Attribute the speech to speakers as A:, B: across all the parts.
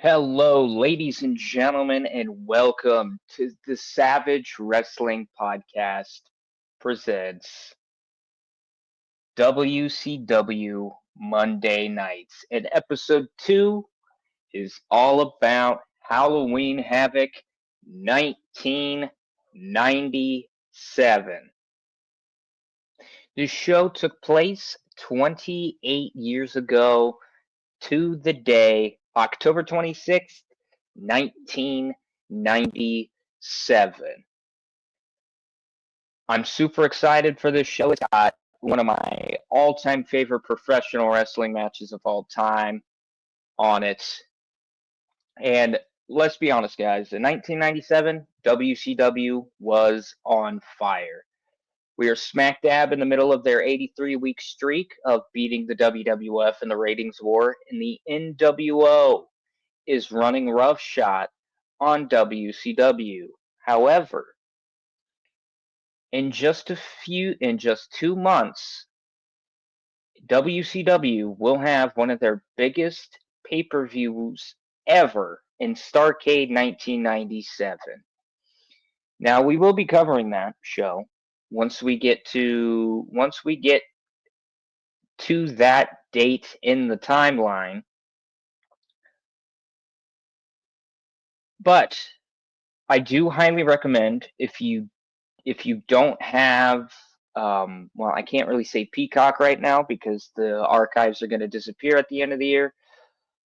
A: Hello, ladies and gentlemen, and welcome to the Savage Wrestling Podcast presents WCW Monday Nights. And episode 2 is all about Halloween Havoc 1997. The show took place 28 years ago to the day, October 26th, 1997. I'm super excited for this show. It's got one of my all-time favorite professional wrestling matches of all time on it. And let's be honest, guys, in 1997, WCW was on fire. We are smack dab in the middle of their 83-week streak of beating the WWF in the ratings war, and the NWO is running roughshod on WCW. However, in just 2 months, WCW will have one of their biggest pay-per-views ever in Starrcade 1997. Now, we will be covering that show once we get to that date in the timeline. But I do highly recommend if you don't have, well, I can't really say Peacock right now because the archives are going to disappear at the end of the year.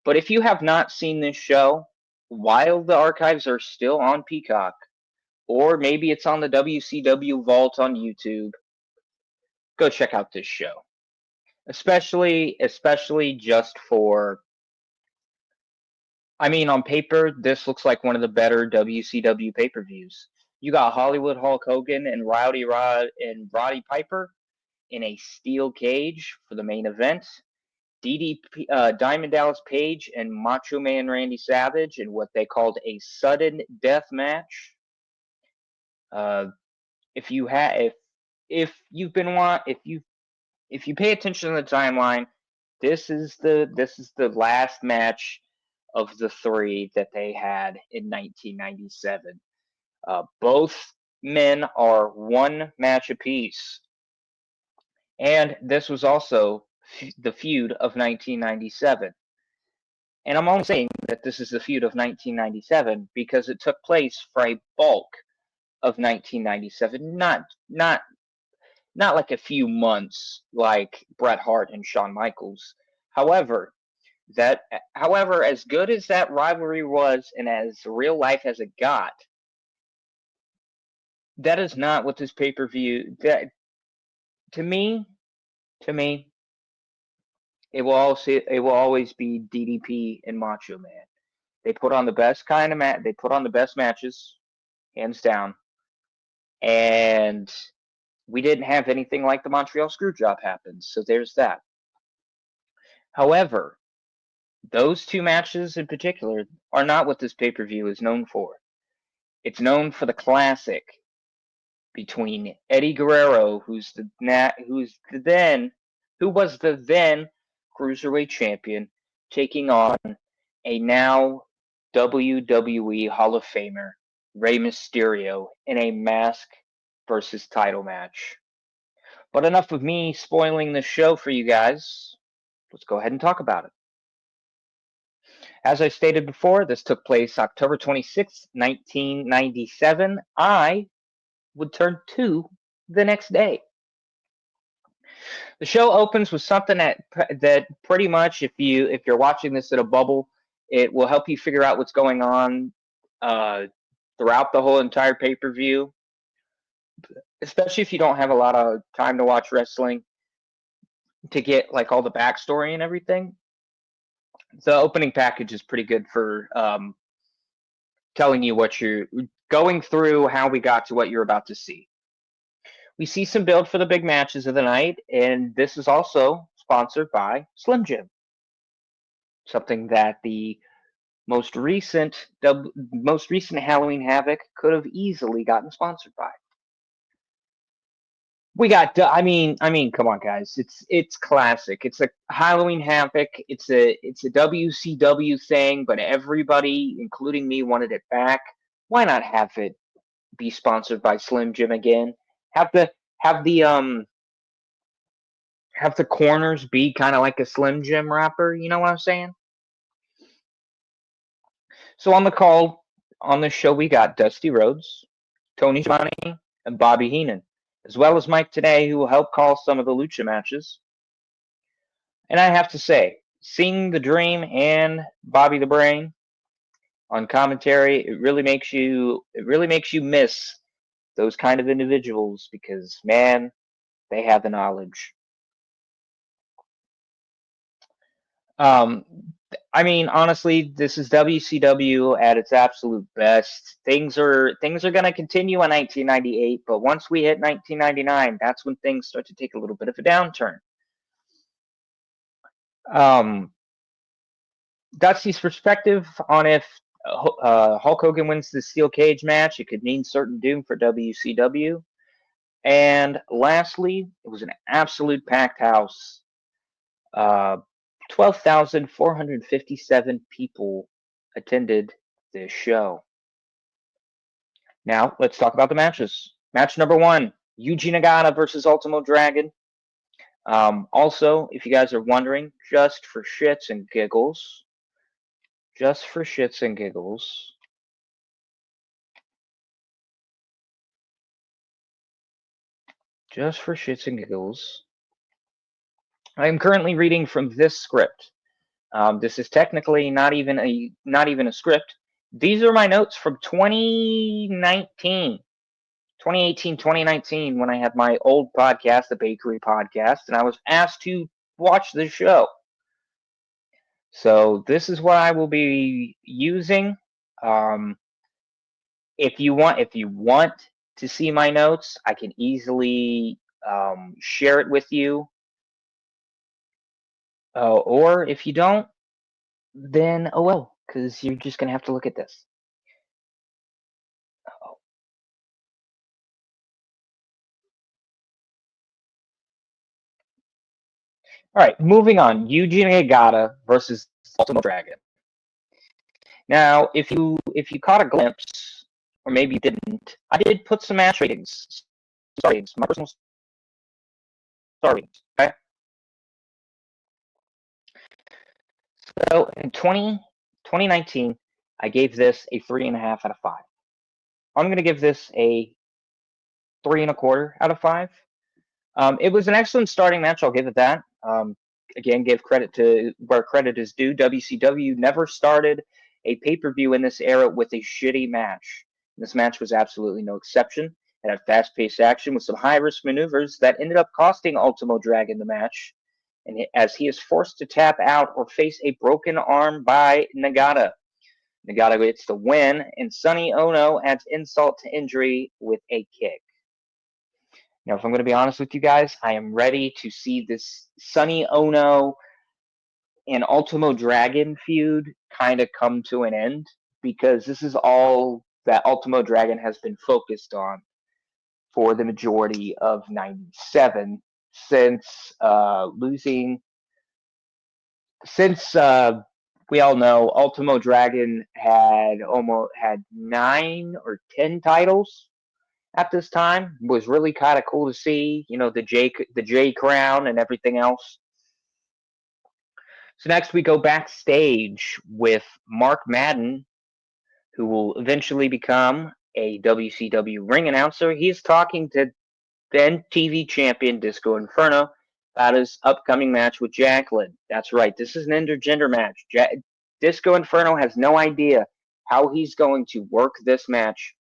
A: But if you have not seen this show while the archives are still on Peacock, or maybe it's on the WCW Vault on YouTube, go check out this show. Especially just for, on paper, this looks like one of the better WCW pay-per-views. You got Hollywood Hulk Hogan and Roddy Piper in a steel cage for the main event. Diamond Dallas Page and Macho Man Randy Savage in what they called a sudden death match. If you pay attention to the timeline, this is the last match of the 3 that they had in 1997. Both men are 1 match apiece. And this was also the feud of 1997. And I'm only saying that this is the feud of 1997 because it took place for a bulk of 1997, not like a few months like Bret Hart and Shawn Michaels. However, as good as that rivalry was and as real life as it got, that is not what this pay-per-view, that to me, it will always be DDP and Macho Man. They put on the best they put on the best matches, hands down. And we didn't have anything like the Montreal Screwjob happen, so there's that. However, those 2 matches in particular are not what this pay-per-view is known for. It's known for the classic between Eddie Guerrero, who was the then Cruiserweight Champion, taking on a now WWE Hall of Famer, Rey Mysterio, in a mask versus title match. But enough of me spoiling the show for you guys. Let's go ahead and talk about it. As I stated before, this took place October 26th, 1997. I would turn 2 the next day. The show opens with something that pretty much, if you're watching this in a bubble, it will help you figure out what's going on throughout the whole entire pay-per-view, especially if you don't have a lot of time to watch wrestling to get like all the backstory and everything. The opening package is pretty good for telling you what you're going through, how we got to what you're about to see. We see some build for the big matches of the night, and this is also sponsored by Slim Jim, something that the most recent Halloween Havoc could have easily gotten sponsored by. We got. Come on, guys. It's classic. It's a Halloween Havoc. It's a WCW thing, but everybody, including me, wanted it back. Why not have it be sponsored by Slim Jim again? Have the have the um have the corners be kind of like a Slim Jim wrapper. You know what I'm saying? So on the show, we got Dusty Rhodes, Tony Schiavone, and Bobby Heenan, as well as Mike today, who will help call some of the lucha matches. And I have to say, seeing the Dream and Bobby the Brain on commentary, it really makes you miss those kind of individuals because man, they have the knowledge. Um, honestly, this is WCW at its absolute best. Things are going to continue in 1998, but once we hit 1999, that's when things start to take a little bit of a downturn. Um, Dusty's perspective on if Hulk Hogan wins the steel cage match, it could mean certain doom for WCW. And lastly, it was an absolute packed house. Uh, 12,457 people attended this show. Now, let's talk about the matches. Match number 1, Yuji Nagata versus Ultimo Dragon. Also, if you guys are wondering, just for shits and giggles, just for shits and giggles, I am currently reading from this script. This is technically not even a script. These are my notes from 2018, 2019, when I had my old podcast, the Bakery Podcast, and I was asked to watch the show. So this is what I will be using. If you want to see my notes, I can easily share it with you. Or if you don't, then oh well, because you're just gonna have to look at this. All right, moving on. Yuji Nagata versus Ultimo Dragon. Now, if you caught a glimpse, or maybe you didn't, I did put some match ratings, star ratings, my personal star ratings. Okay. So in 2019, I gave this a 3.5 out of 5. I'm going to give this a 3.25 out of 5. It was an excellent starting match. I'll give it that. Again, give credit to where credit is due. WCW never started a pay-per-view in this era with a shitty match. This match was absolutely no exception. It had fast-paced action with some high-risk maneuvers that ended up costing Ultimo Dragon the match, and as he is forced to tap out or face a broken arm by Nagata. Nagata gets the win, and Sonny Ono adds insult to injury with a kick. Now, if I'm going to be honest with you guys, I am ready to see this Sonny Ono and Ultimo Dragon feud kind of come to an end because this is all that Ultimo Dragon has been focused on for the majority of '97 since losing. Since we all know Ultimo Dragon had 9 or 10 titles at this time. It was really kind of cool to see, the J crown and everything else. So next we go backstage with Mark Madden, who will eventually become a WCW ring announcer. He's talking to then TV champion Disco Inferno about his upcoming match with Jacqueline. That's right, this is an intergender match. Disco Inferno has no idea how he's going to work this match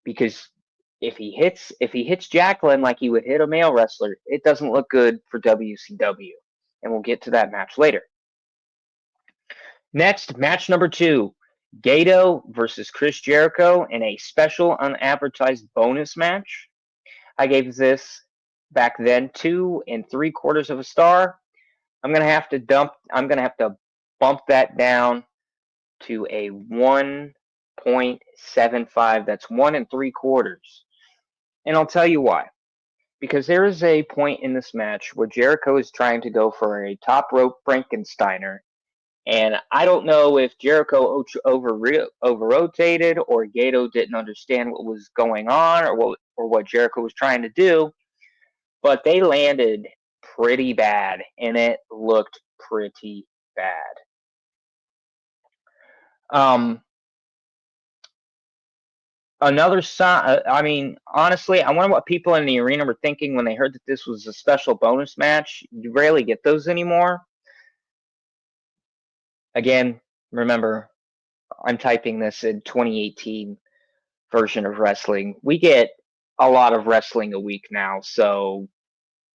A: because if he hits Jacqueline like he would hit a male wrestler, it doesn't look good for WCW. And we'll get to that match later. Next, match number 2, Gato versus Chris Jericho in a special unadvertised bonus match. I gave this back then 2 3/4 of a star. I'm gonna have to bump that down to a 1.75. That's 1 3/4. And I'll tell you why. because there is a point in this match where Jericho is trying to go for a top rope Frankensteiner. And I don't know if Jericho over-rotated or Gato didn't understand what was going on or what Jericho was trying to do, but they landed pretty bad, and it looked pretty bad. Another sign, I mean, honestly, I wonder what people in the arena were thinking when they heard that this was a special bonus match. You rarely get those anymore. Again, remember, I'm typing this in 2018 version of wrestling. We get a lot of wrestling a week now, so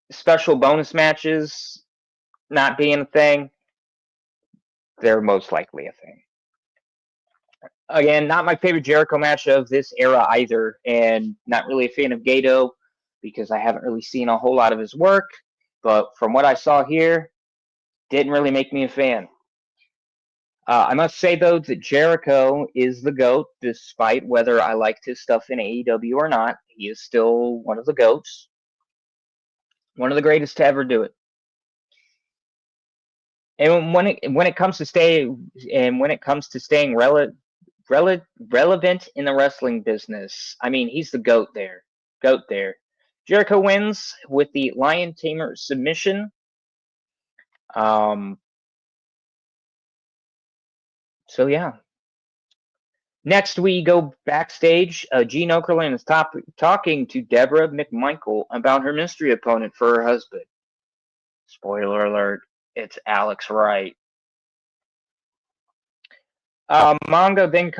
A: special bonus matches not being a thing, they're most likely a thing. Again, not my favorite Jericho match of this era either, and not really a fan of Gato because I haven't really seen a whole lot of his work, but from what I saw here, didn't really make me a fan. I must say, though, that Jericho is the GOAT, despite whether I liked his stuff in AEW or not. He is still one of the GOATs. One of the greatest to ever do it. And when it comes to staying relevant in the wrestling business, I mean, he's the GOAT there. Jericho wins with the Lion Tamer submission. So yeah. Next, we go backstage. Gene Okerlund is talking to Deborah McMichael about her mystery opponent for her husband. Spoiler alert, it's Alex Wright. Mongo then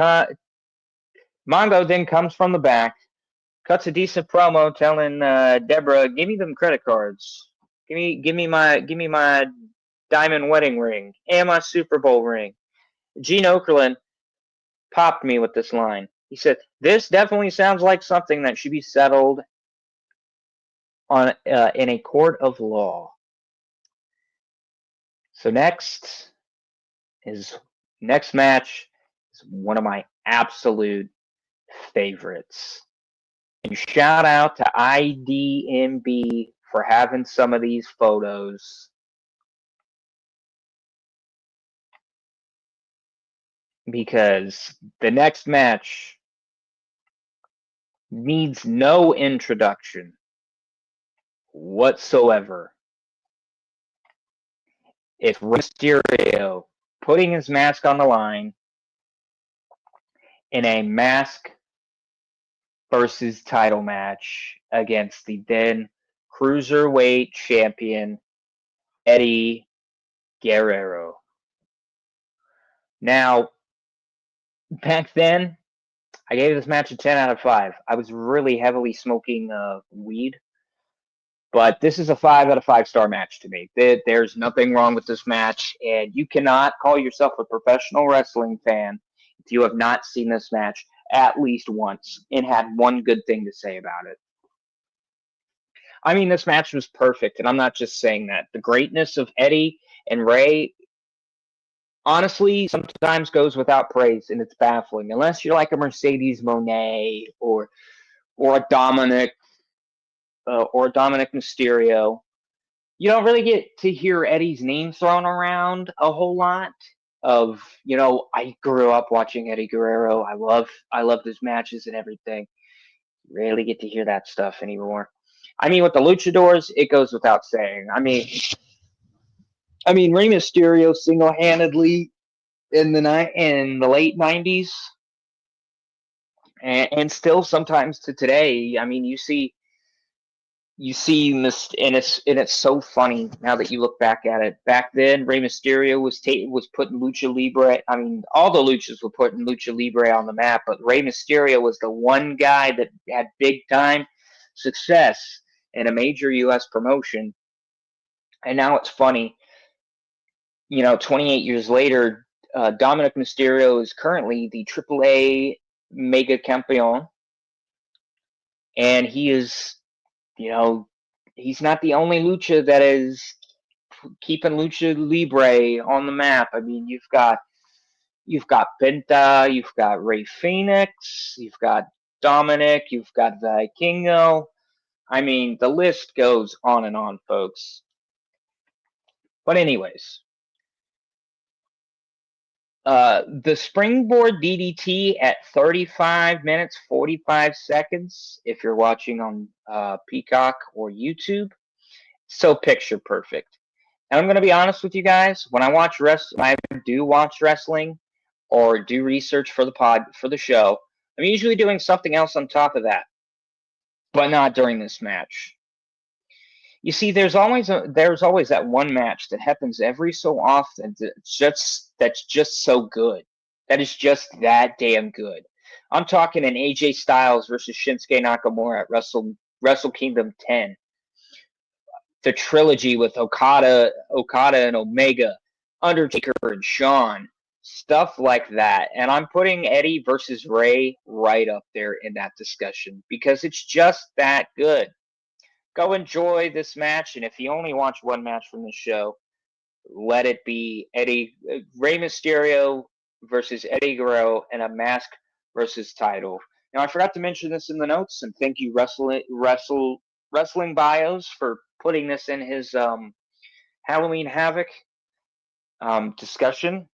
A: comes from the back, cuts a decent promo telling Deborah, "Give me them credit cards. Give me my diamond wedding ring and my Super Bowl ring." Gene Okerlund popped me with this line. He said, "This definitely sounds like something that should be settled on in a court of law." So next match is one of my absolute favorites. And shout out to IDMB for having some of these photos. Because the next match needs no introduction whatsoever. It's Rey Mysterio putting his mask on the line in a mask versus title match against the then Cruiserweight Champion Eddie Guerrero. Now, back then, I gave this match a 10 out of 5. I was really heavily smoking weed, but this is a 5 out of 5 star match to me. There's nothing wrong with this match, and you cannot call yourself a professional wrestling fan if you have not seen this match at least once and had one good thing to say about it. I mean, this match was perfect, and I'm not just saying that. The greatness of Eddie and Rey, honestly, sometimes goes without praise, and it's baffling. Unless you're like a Mercedes Moné or a Dominic Mysterio, you don't really get to hear Eddie's name thrown around a whole lot. I grew up watching Eddie Guerrero. I love his matches and everything. Rarely get to hear that stuff anymore. I mean, with the Luchadors, it goes without saying. I mean, Rey Mysterio single-handedly in the late 90s, and still sometimes to today. I mean, you see this, and it's so funny now that you look back at it. Back then, Rey Mysterio was putting Lucha Libre. I mean, all the luchas were putting Lucha Libre on the map, but Rey Mysterio was the one guy that had big time success in a major U.S. promotion. And now it's funny, 28 years later, Dominic Mysterio is currently the AAA Mega Campeon, and he is, he's not the only lucha that is keeping Lucha Libre on the map. I mean, you've got Penta, you've got Rey Fénix, you've got Dominic, you've got Vikingo. I mean, the list goes on and on, folks. But anyways, the springboard DDT at 35 minutes 45 seconds. If you're watching on Peacock or YouTube, so picture perfect. And I'm going to be honest with you guys. When I do watch wrestling or do research for the show, I'm usually doing something else on top of that, but not during this match. You see, there's always that one match that happens every so often that's just so good. That is just that damn good. I'm talking an AJ Styles versus Shinsuke Nakamura at Wrestle Kingdom 10. The trilogy with Okada and Omega, Undertaker and Shawn, stuff like that. And I'm putting Eddie versus Rey right up there in that discussion because it's just that good. Go enjoy this match, and if you only watch one match from the show, let it be Rey Mysterio versus Eddie Guerrero in a mask versus title. Now, I forgot to mention this in the notes, and thank you, Wrestling Bios, for putting this in his Halloween Havoc discussion.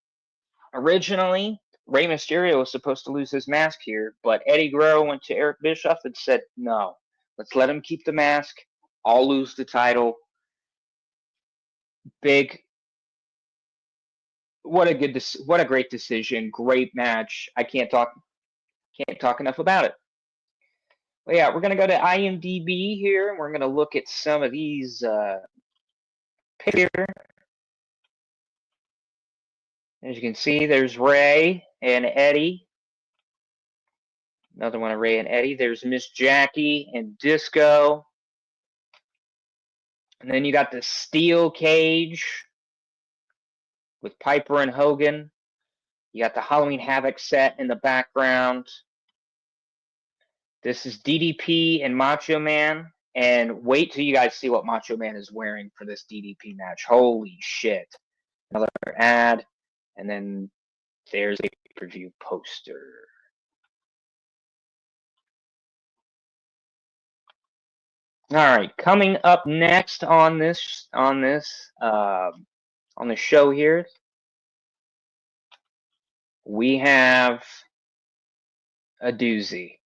A: Originally, Rey Mysterio was supposed to lose his mask here, but Eddie Guerrero went to Eric Bischoff and said, no, let's let him keep the mask. I'll lose the title. What a great decision. Great match. I can't talk enough about it. Well, yeah, we're going to go to IMDb here, and we're going to look at some of these pictures. As you can see, there's Rey and Eddie. Another one of Rey and Eddie. There's Miss Jackie and Disco. And then you got the steel cage with Piper and Hogan. You got the Halloween Havoc set in the background. This is DDP and Macho Man. And wait till you guys see what Macho Man is wearing for this DDP match. Holy shit. Another ad. And then there's a pay-per-view poster. All right, coming up next on the show here, we have a doozy.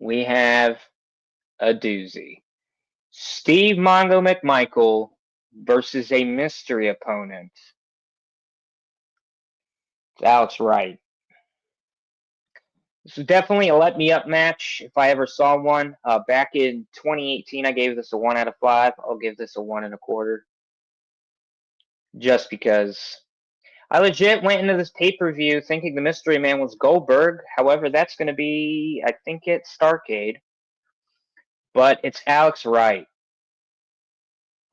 A: We have a doozy. Steve Mongo McMichael versus a mystery opponent. That's right. This is definitely a let me up match if I ever saw one. Back in 2018, I gave this a 1 out of 5. I'll give this a 1 1/4. Just because I legit went into this pay-per-view thinking the mystery man was Goldberg. However, that's going to be, I think it's Starrcade. But it's Alex Wright.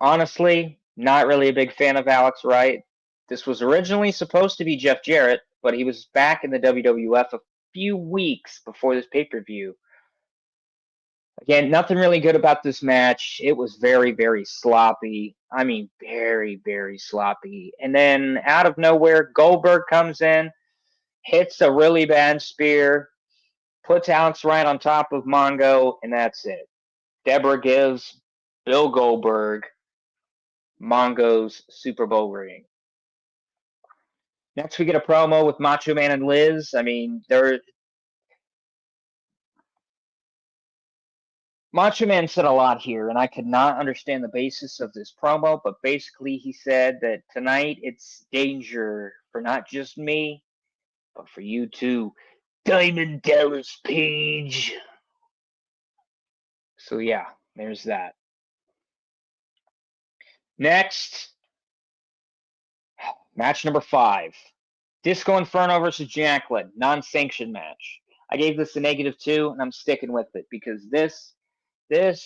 A: Honestly, not really a big fan of Alex Wright. This was originally supposed to be Jeff Jarrett, but he was back in the WWF a few weeks before this pay-per-view. Again, nothing really good about this match. It was very, very sloppy. I mean, very, very sloppy. And then out of nowhere, Goldberg comes in, hits a really bad spear, puts Alex Wright on top of Mongo, and that's it. Deborah gives Bill Goldberg Mongo's Super Bowl ring. Next, we get a promo with Macho Man and Liz. I mean, Macho Man said a lot here, and I could not understand the basis of this promo, but basically he said that tonight it's danger for not just me, but for you too, Diamond Dallas Page. So yeah, there's that. Next, match number 5. Disco Inferno versus Jacqueline, non-sanctioned match. I gave this a -2, and I'm sticking with it because this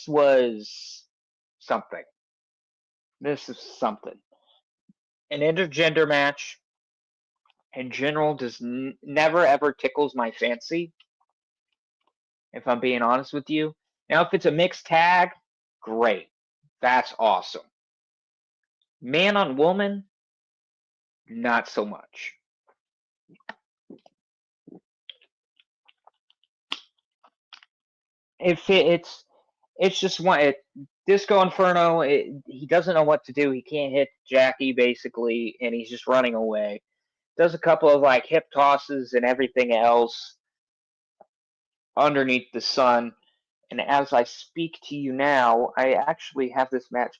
A: was something. This is something. An intergender match in general does never ever tickles my fancy, if I'm being honest with you. Now, if it's a mixed tag, great. That's awesome. Man on woman, not so much. It's just one. Disco Inferno. He doesn't know what to do. He can't hit Jackie basically, and he's just running away. Does a couple of like hip tosses and everything else underneath the sun. And as I speak to you now, I actually have this match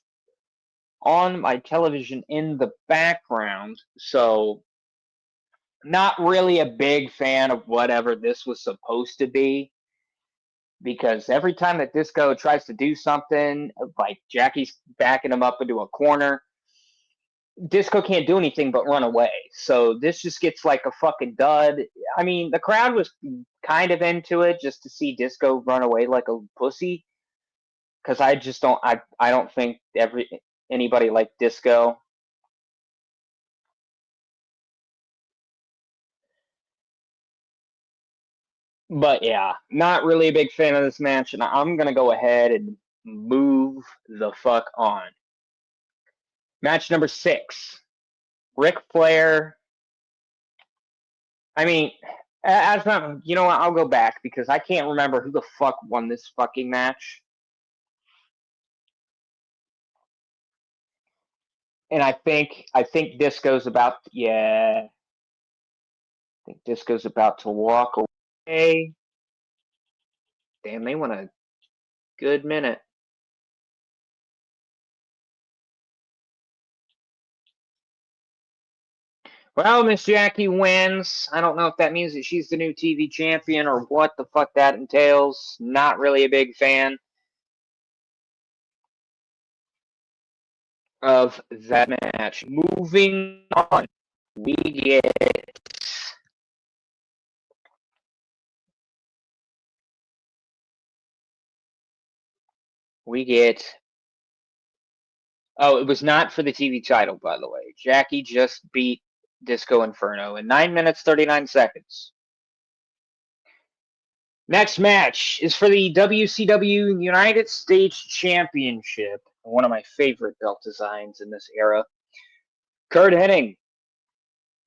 A: on my television in the background. So, not really a big fan of whatever this was supposed to be. Because every time that Disco tries to do something, like Jackie's backing him up into a corner, Disco can't do anything but run away. So this just gets like a fucking dud. I mean, the crowd was kind of into it just to see Disco run away like a pussy. Because I just don't, I don't think anybody like Disco. But yeah, not really a big fan of this match, and I'm gonna go ahead and move the fuck on. Match number 6. Ric Flair. I mean, as you know what? I'll go back because I can't remember who the fuck won this fucking match. And I think Disco's about I think Disco's about to walk away. Damn, they went a good minute. Well, Miss Jackie wins. I don't know if that means that she's the new TV champion or what the fuck that entails. Not really a big fan of that match. Moving on, we get Oh, it was not for the TV title, by the way. Jackie just beat Disco Inferno in 9 minutes 39 seconds. Next match is for the WCW United States Championship, one of my favorite belt designs in this era. Curt Hennig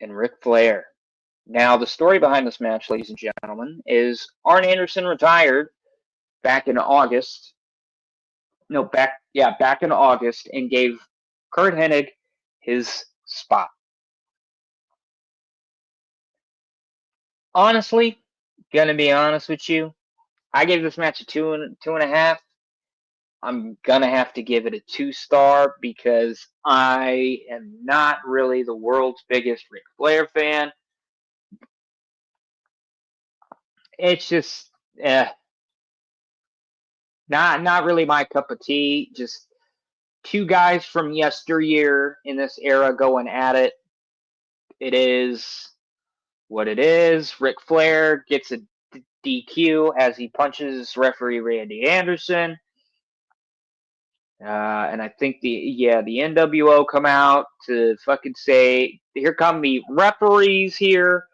A: and Ric Flair. Now, the story behind this match, ladies and gentlemen, is Arn Anderson retired back in August. No, back in August, and gave Curt Hennig his spot. Honestly, gonna be honest with you, I gave this match a two and a half. I'm gonna have to give it a 2-star because I am not really the world's biggest Ric Flair fan. It's just not really my cup of tea. Just two guys from yesteryear in this era going at it. It is what it is. Ric Flair gets a DQ as he punches referee Randy Anderson. And I think the NWO come out to fucking say, here come the referees here.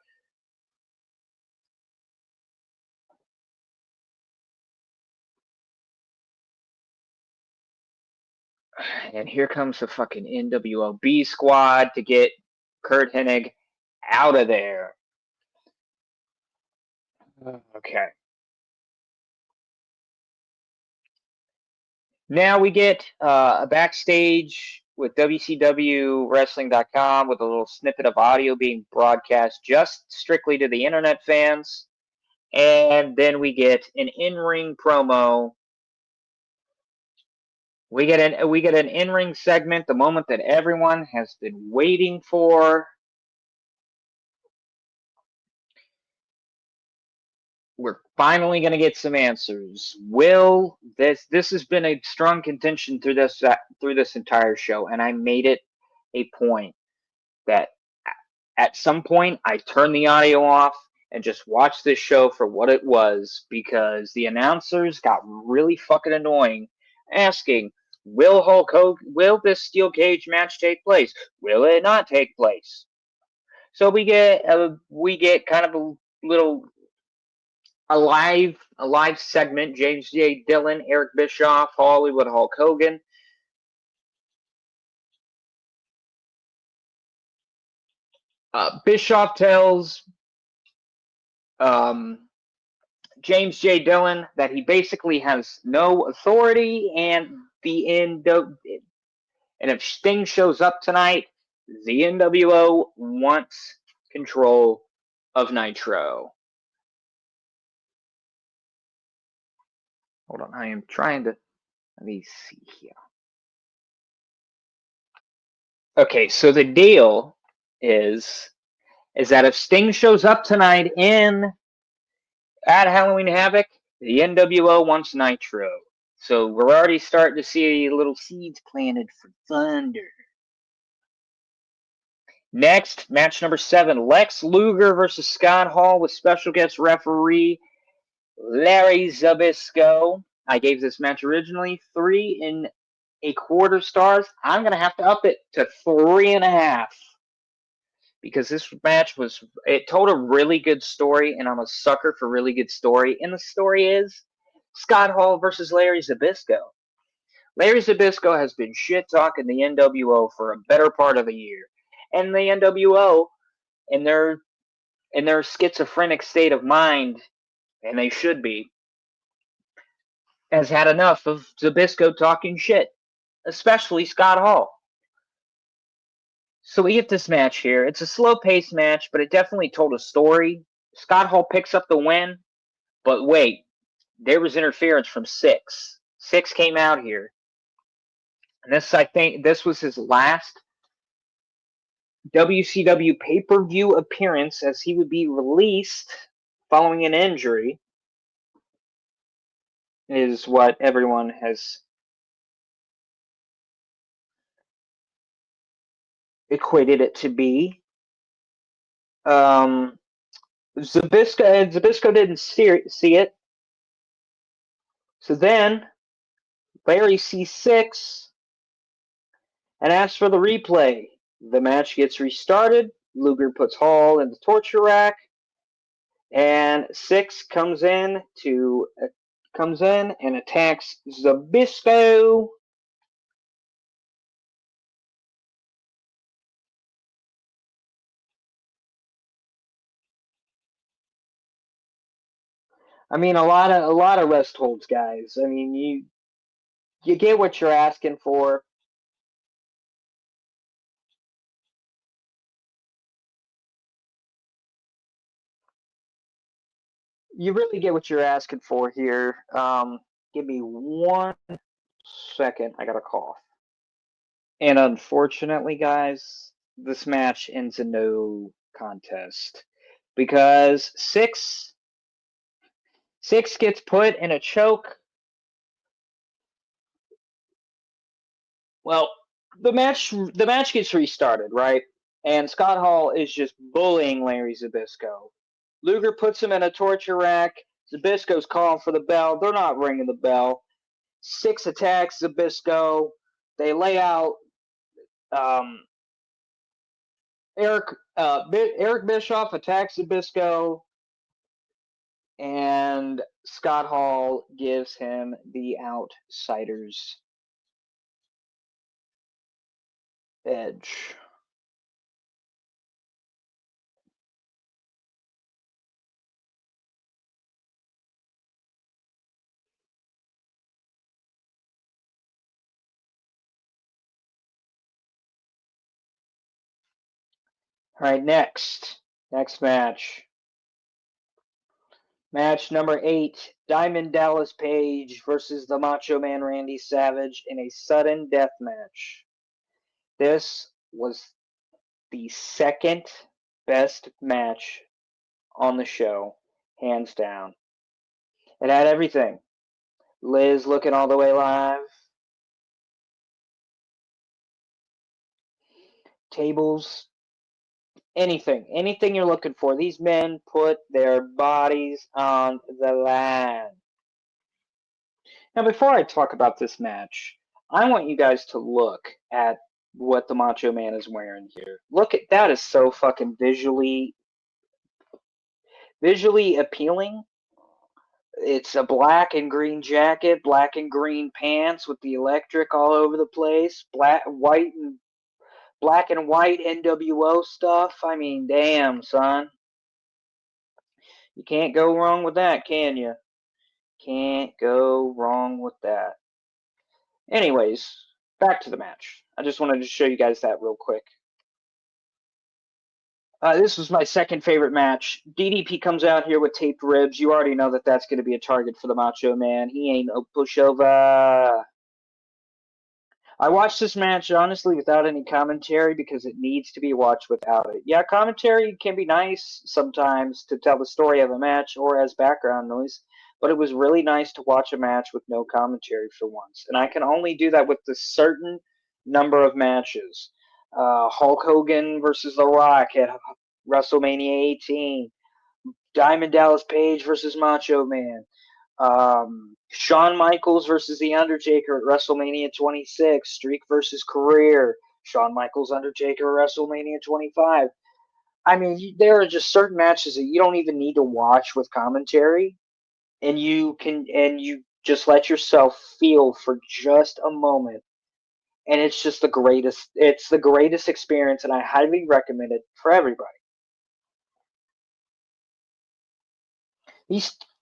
A: And here comes the fucking NWO squad to get Curt Hennig out of there. Okay. Now we get a backstage with WCW Wrestling.com with a little snippet of audio being broadcast just strictly to the internet fans. And then we get an in-ring promo. We get an in-ring segment, the moment that everyone has been waiting for. We're finally going to get some answers. Will this has been a strong contention through this entire show, and I made it a point that at some point I turn the audio off and just watch this show for what it was, because the announcers got really fucking annoying asking, will this steel cage match take place? Will it not take place? So we get kind of a little a live segment. James J. Dillon, Eric Bischoff, Hollywood Hulk Hogan. Bischoff tells James J. Dillon that he basically has no authority, and if Sting shows up tonight, the NWO wants control of Nitro. Hold on, I am trying to. Let me see here. Okay, so the deal is that if Sting shows up tonight at Halloween Havoc, the NWO wants Nitro. So we're already starting to see little seeds planted for Thunder. Next, match number 7, Lex Luger versus Scott Hall with special guest referee Larry Zbyszko. I gave this match originally 3.25 stars. I'm going to have to up it to 3.5. Because this match told a really good story, and I'm a sucker for really good story. And the story is Scott Hall versus Larry Zbyszko. Larry Zbyszko has been shit-talking the NWO for a better part of a year. And the NWO, in their schizophrenic state of mind, and they should be, has had enough of Zbyszko talking shit, especially Scott Hall. So we get this match here. It's a slow-paced match, but it definitely told a story. Scott Hall picks up the win, but wait, there was interference from Six. Six came out here. And I think this was his last WCW pay-per-view appearance, as he would be released following an injury, is what everyone has equated it to be. Zbyszko didn't see it. So then Larry sees Six and asks for the replay. The match gets restarted. Luger puts Hall in the torture rack, and Six comes in and attacks Zbyszko. I mean, a lot of rest holds, guys. I mean, you get what you're asking for. You really get what you're asking for here. Give me 1 second. I got a cough. And unfortunately, guys, this match ends in no contest because Six gets put in a choke. Well, the match gets restarted, right? And Scott Hall is just bullying Larry Zbyszko. Luger puts him in a torture rack. Zbyszko's calling for the bell. They're not ringing the bell. Six attacks Zbyszko. They lay out Eric Bischoff attacks Zbyszko, and Scott Hall gives him the outsider's edge. All right, next match. Match number 8, Diamond Dallas Page versus the Macho Man Randy Savage in a sudden death match. This was the second best match on the show, hands down. It had everything. Liz looking all the way live. Tables. Anything you're looking for. These men put their bodies on the line. Now, before I talk about this match, I want you guys to look at what the Macho Man is wearing here. Look at that, is so fucking visually appealing. It's a black and green jacket, black and green pants with the electric all over the place, white and black and white NWO stuff. I mean, damn, son. You can't go wrong with that, can you? Can't go wrong with that. Anyways, back to the match. I just wanted to show you guys that real quick. This was my second favorite match. DDP comes out here with taped ribs. You already know that that's going to be a target for the Macho Man. He ain't no pushover. I watched this match, honestly, without any commentary because it needs to be watched without it. Yeah, commentary can be nice sometimes to tell the story of a match or as background noise, but it was really nice to watch a match with no commentary for once. And I can only do that with a certain number of matches. Hulk Hogan versus The Rock at WrestleMania 18. Diamond Dallas Page versus Macho Man. Shawn Michaels versus The Undertaker at WrestleMania 26. Streak versus Career. Shawn Michaels Undertaker at WrestleMania 25. I mean, there are just certain matches that you don't even need to watch with commentary, and you just let yourself feel for just a moment, and it's just the greatest. It's the greatest experience, and I highly recommend it for everybody.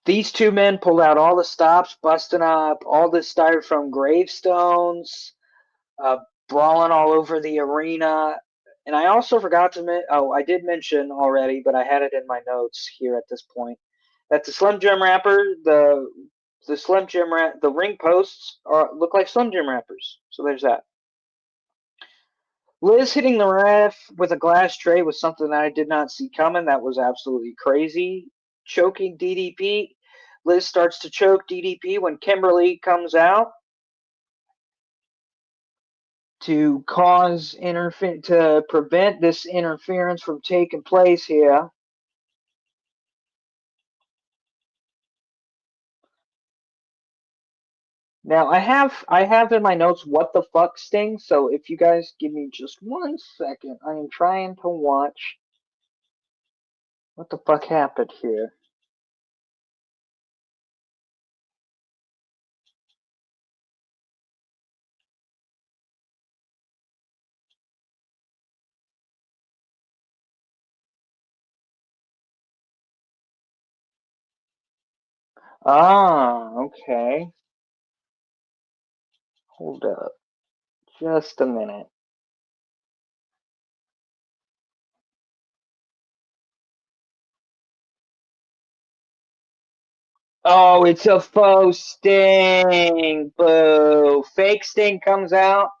A: These two men pulled out all the stops, busting up all the styrofoam gravestones, brawling all over the arena. And I also forgot to I did mention already, but I had it in my notes here at this point, that the Slim Jim Rapper, the Slim Jim the ring posts look like Slim Jim Rappers. So there's that. Liz hitting the ref with a glass tray was something that I did not see coming. That was absolutely crazy. Choking DDP. Liz starts to choke DDP when Kimberly comes out to to prevent this interference from taking place here. Now I have in my notes what the fuck Sting, so if you guys give me just 1 second, I am trying to watch what the fuck happened here. Ah, okay. Hold up. Just a minute. Oh, it's a faux Sting. Boo. Fake Sting comes out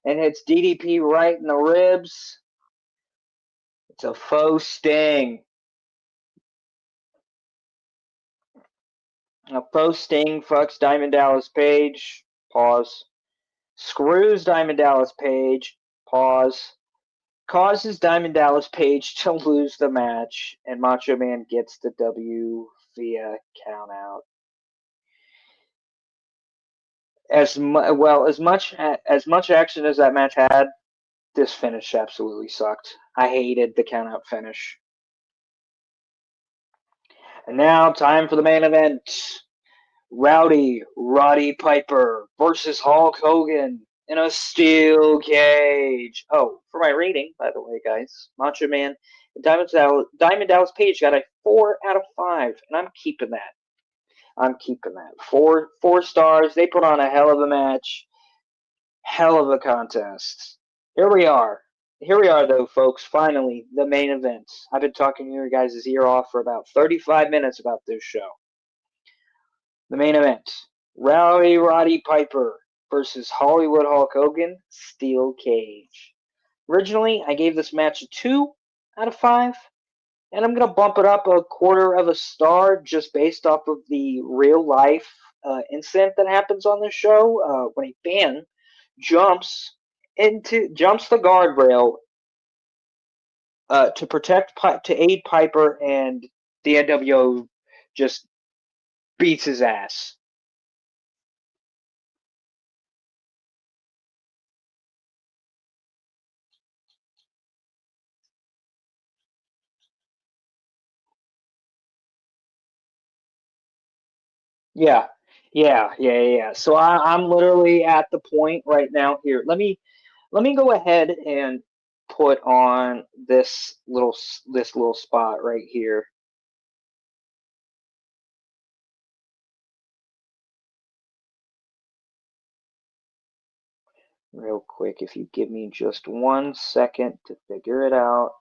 A: and hits DDP right in the ribs. It's a faux Sting. A faux Sting fucks Diamond Dallas Page. Pause. Screws Diamond Dallas Page. Pause. Causes Diamond Dallas Page to lose the match, and Macho Man gets the W via countout. As much action as that match had, this finish absolutely sucked. I hated the countout finish. And now, time for the main event. Roddy Piper versus Hulk Hogan in a steel cage. Oh, for my rating, by the way, guys, Macho Man and Diamond Dallas Page got a 4 out of 5, and I'm keeping that. I'm keeping that. Four stars. They put on a hell of a match, hell of a contest. Here we are, though, folks. Finally, the main event. I've been talking your guys' ear off for about 35 minutes about this show. The main event: Roddy Piper versus Hollywood Hulk Hogan, steel cage. Originally, I gave this match a 2 out of 5, and I'm going to bump it up a quarter of a star just based off of the real life incident that happens on this show when a fan jumps the guardrail to aid Piper, and the NWO just beats his ass. Yeah, yeah. So I'm literally at the point right now here. Let me go ahead and put on this little spot right here. Real quick, if you give me just 1 second to figure it out.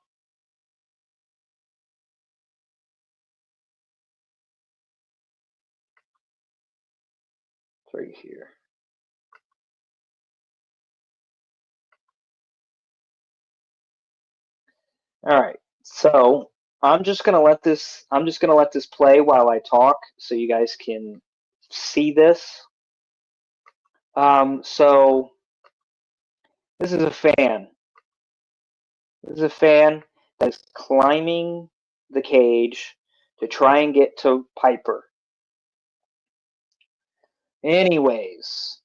A: It's right here. All right, so I'm just gonna let this play while I talk, so you guys can see this. So this is a fan. This is a fan that's climbing the cage to try and get to Piper. Anyways,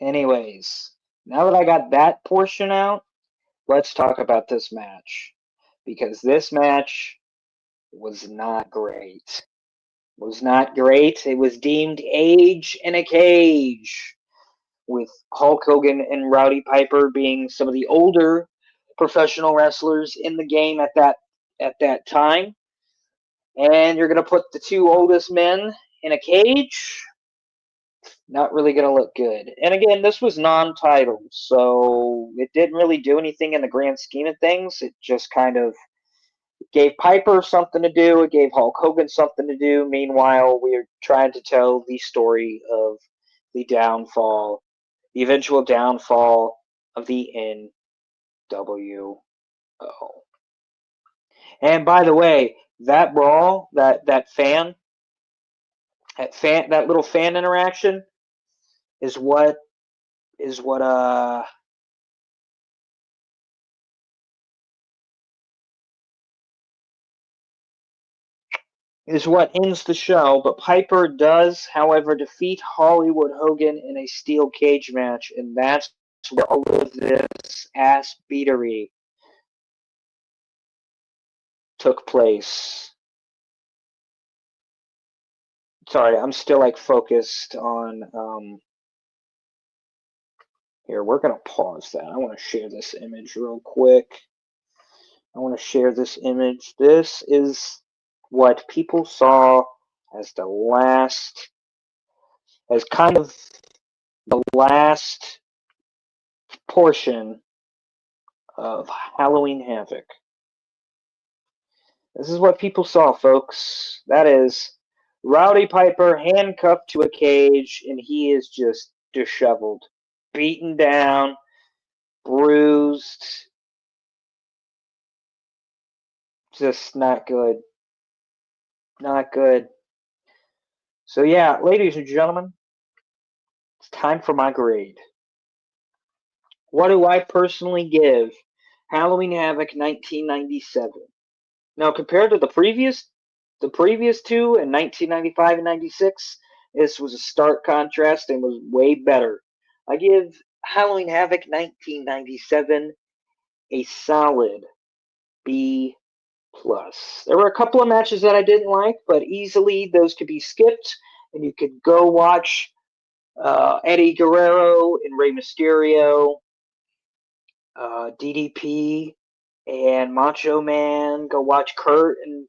A: now that I got that portion out, let's talk about this match. Because this match was not great. It was deemed age in a cage, with Hulk Hogan and Roddy Piper being some of the older professional wrestlers in the game at that time. And you're going to put the two oldest men in a cage? Not really going to look good. And again, this was non-title, so it didn't really do anything in the grand scheme of things. It just kind of gave Piper something to do. It gave Hulk Hogan something to do. Meanwhile, we are trying to tell the story of the eventual downfall of the NWO. And by the way, that brawl, that little fan interaction is what is what ends the show. But Piper does, however, defeat Hollywood Hogan in a steel cage match, and that's where all of this ass beatery took place. Sorry, I'm still focused on here. We're gonna pause that. I want to share this image real quick. This is what people saw as kind of the last portion of Halloween Havoc. This is what people saw, folks. That is Rowdy Piper handcuffed to a cage, and he is just disheveled, beaten down, bruised. Just not good. Not good. So yeah, ladies and gentlemen, it's time for my grade. What do I personally give Halloween Havoc 1997? Now, compared to the previous two in 1995 and 96, this was a stark contrast and was way better. I give Halloween Havoc 1997 a solid B+. There were a couple of matches that I didn't like, but easily those could be skipped, and you could go watch Eddie Guerrero and Rey Mysterio, DDP and Macho Man. Go watch Kurt, and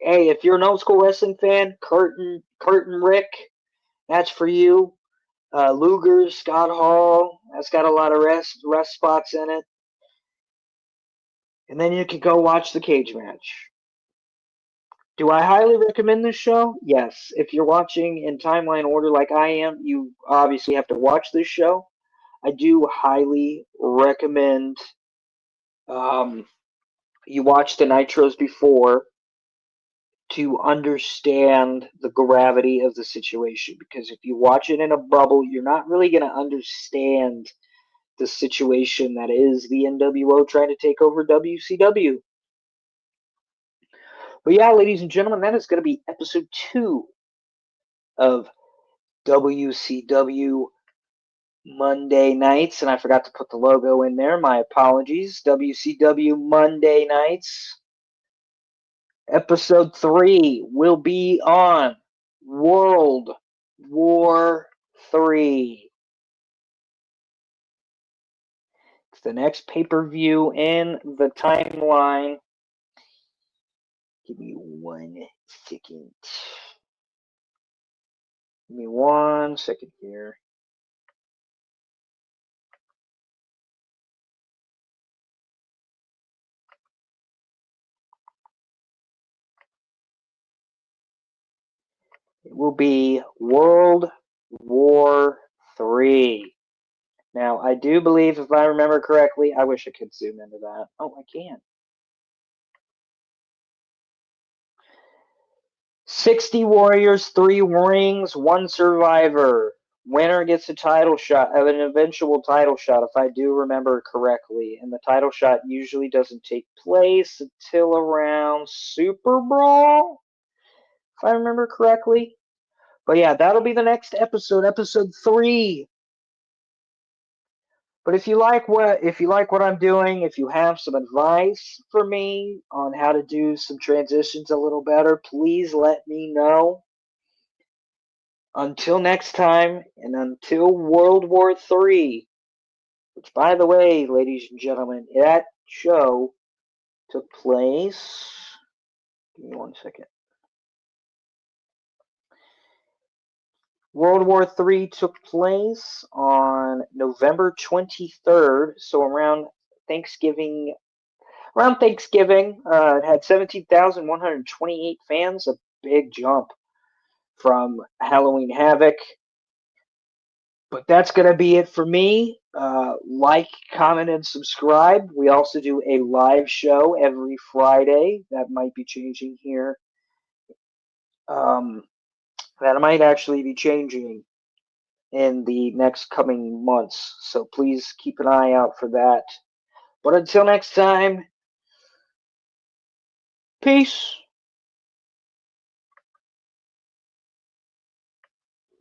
A: hey, if you're an old school wrestling fan, Kurt and Rick, that's for you. Luger's Scott Hall, that's got a lot of rest spots in it. And then you can go watch the cage match. Do I highly recommend this show? Yes. If you're watching in timeline order like I am, you obviously have to watch this show. I do highly recommend you watch the Nitros before to understand the gravity of the situation. Because if you watch it in a bubble, you're not really going to understand the situation that is the NWO trying to take over WCW. But yeah, ladies and gentlemen, that is going to be episode 2 of WCW Monday Nights. And I forgot to put the logo in there. My apologies. WCW Monday Nights. Episode 3 will be on World War III. It's the next pay-per-view in the timeline. Give me 1 second. Give me 1 second here. It will be World War III. Now, I do believe, if I remember correctly, I wish I could zoom into that. Oh, I can. 60 Warriors, 3 rings, 1 survivor. Winner gets a title shot, an eventual title shot, if I do remember correctly. And the title shot usually doesn't take place until around Super Brawl, if I remember correctly. But yeah, that'll be the next episode, episode 3. But if you like what I'm doing, if you have some advice for me on how to do some transitions a little better, please let me know. Until next time, and until World War III, which, by the way, ladies and gentlemen, that show took place. Give me 1 second. World War III took place on November 23rd, so around Thanksgiving. It had 17,128 fans, a big jump from Halloween Havoc. But that's going to be it for me. Like, comment, and subscribe. We also do a live show every Friday. That might be changing here. That might actually be changing in the next coming months. So please keep an eye out for that. But until next time, peace.